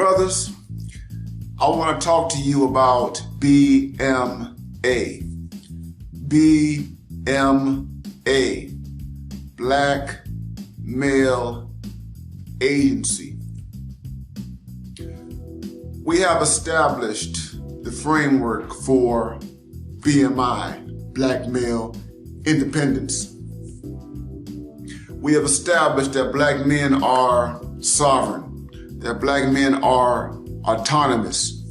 Brothers, I want to talk to you about BMA. BMA, Black Male Agency. We have established the framework for BMI, Black Male Independence. We have established that black men are sovereign, that black men are autonomous,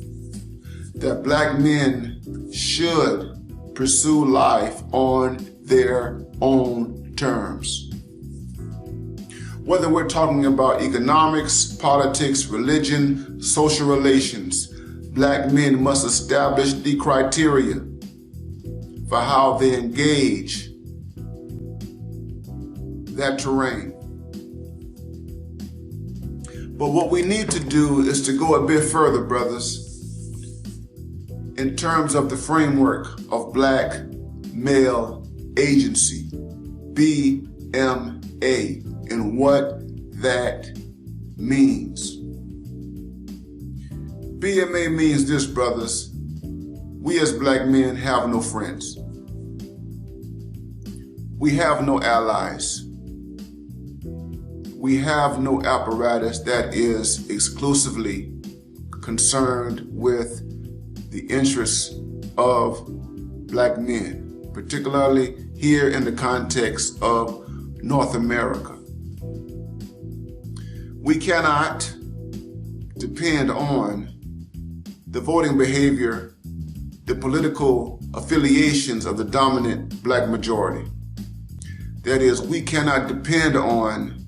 that black men should pursue life on their own terms. Whether we're talking about economics, politics, religion, social relations, black men must establish the criteria for how they engage that terrain. But what we need to do is to go a bit further, brothers, in terms of the framework of Black Male Agency, BMA, and what that means. BMA means this, brothers: we as black men have no friends. We have no allies. We have no apparatus that is exclusively concerned with the interests of black men, particularly here in the context of North America. We cannot depend on the voting behavior, the political affiliations of the dominant black majority. That is, we cannot depend on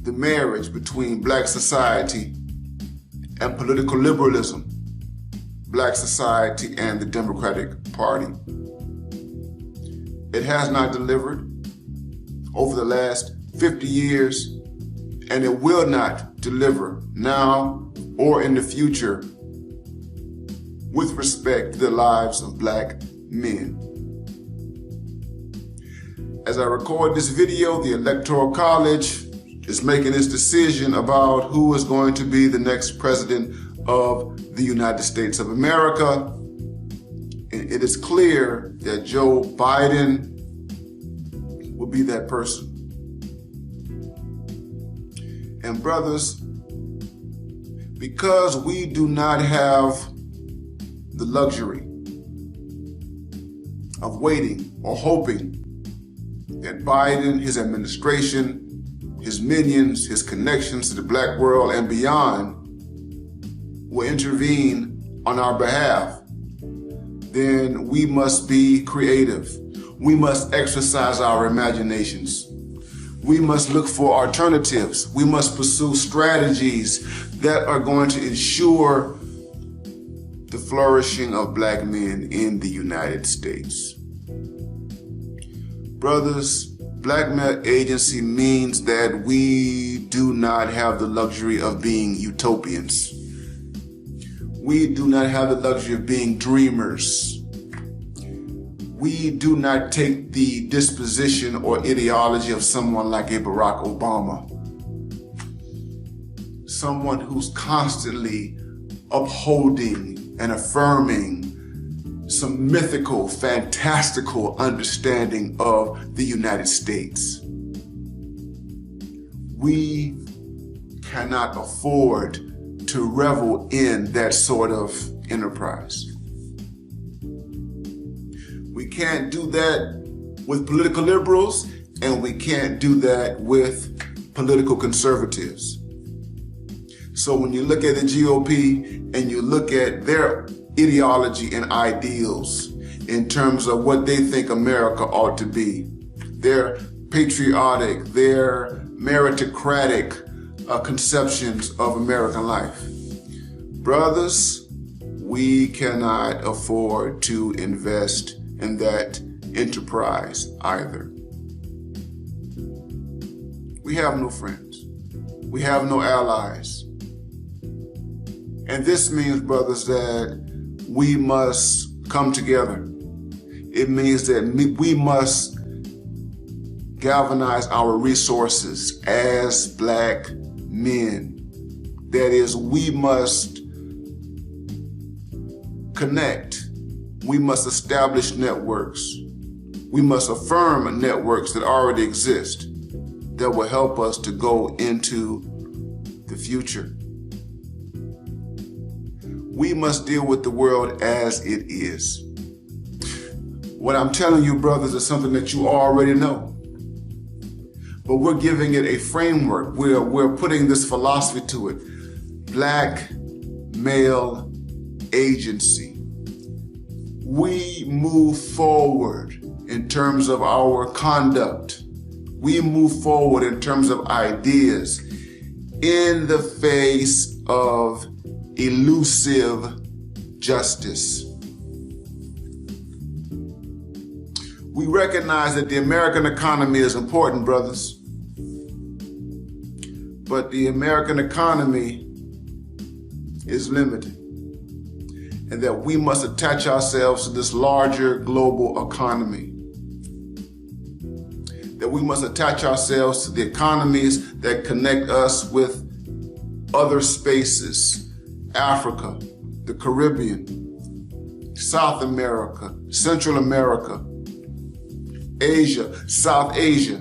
the marriage between black society and political liberalism, black society and the Democratic Party. It has not delivered over the last 50 years, and it will not deliver now or in the future with respect to the lives of black men. As I record this video, the Electoral College is making its decision about who is going to be the next president of the United States of America. And it is clear that Joe Biden will be that person. And brothers, because we do not have the luxury of waiting or hoping that Biden, his administration, his minions, his connections to the black world and beyond will intervene on our behalf, then we must be creative. We must exercise our imaginations. We must look for alternatives. We must pursue strategies that are going to ensure the flourishing of black men in the United States. Brothers, Black Male Agency means that we do not have the luxury of being utopians. We do not have the luxury of being dreamers. We do not take the disposition or ideology of someone like a Barack Obama, someone who's constantly upholding and affirming some mythical, fantastical understanding of the United States. We cannot afford to revel in that sort of enterprise. We can't do that with political liberals, and we can't do that with political conservatives. So when you look at the GOP and you look at their ideology and ideals in terms of what they think America ought to be, their patriotic, their meritocratic conceptions of American life. Brothers, we cannot afford to invest in that enterprise either. We have no friends. We have no allies. And this means, brothers, that we must come together. It means that we must galvanize our resources as black men That is, we must connect. We must establish networks. We must affirm networks that already exist that will help us to go into the future. We must deal with the world as it is. What I'm telling you, brothers, is something that you already know. But we're giving it a framework. We're putting this philosophy to it. Black male agency. We move forward in terms of our conduct. We move forward in terms of ideas in the face of elusive justice. We recognize that the American economy is important, brothers. But the American economy is limited. And that we must attach ourselves to this larger global economy. That we must attach ourselves to the economies that connect us with other spaces. Africa, the Caribbean, South America, Central America, Asia, South Asia,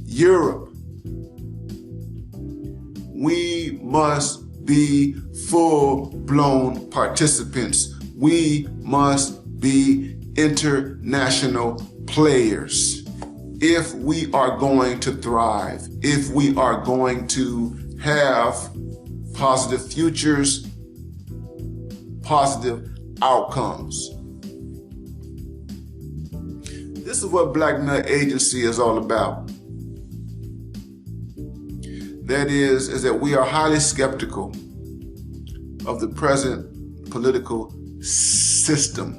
Europe. We must be full-blown participants. We must be international players if we are going to thrive, if we are going to have positive futures, positive outcomes. This is what Black Male Agency is all about. That is that we are highly skeptical of the present political system.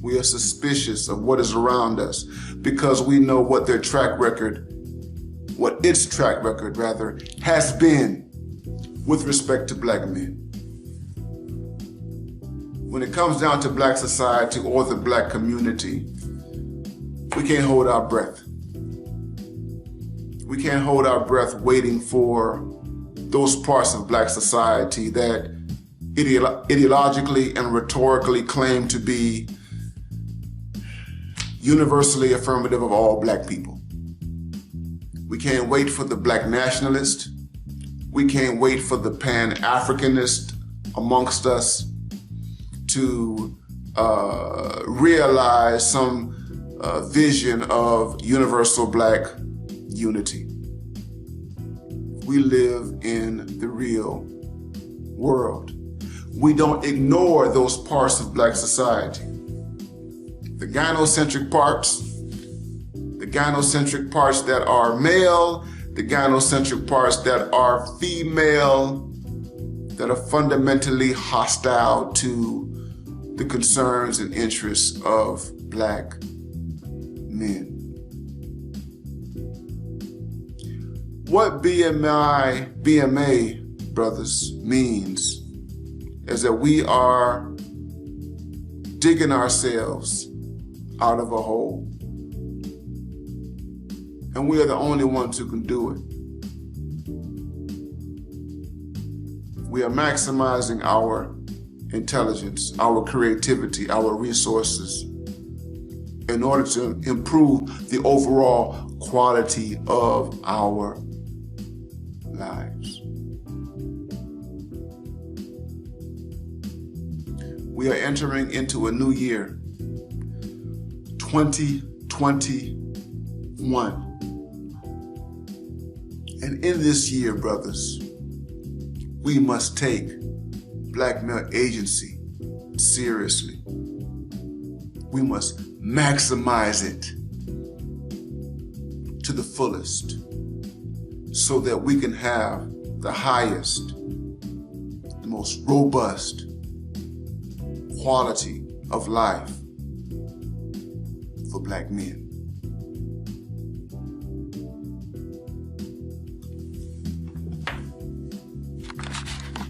We are suspicious of what is around us because we know what its track record rather, has been with respect to black men. When it comes down to black society or the black community, we can't hold our breath. We can't hold our breath waiting for those parts of black society that ideologically and rhetorically claim to be universally affirmative of all black people. We can't wait for the black nationalist. We can't wait for the Pan-Africanist amongst us to realize some vision of universal black unity. We live in the real world. We don't ignore those parts of black society. The gynocentric parts that are male, the gynocentric parts that are female, that are fundamentally hostile to the concerns and interests of black men. What BMA, brothers, means is that we are digging ourselves out of a hole. And we are the only ones who can do it. We are maximizing our intelligence, our creativity, our resources in order to improve the overall quality of our lives. We are entering into a new year, 2021. And in this year, brothers, we must take Black Male Agency seriously. We must maximize it to the fullest so that we can have the highest, the most robust quality of life for black men.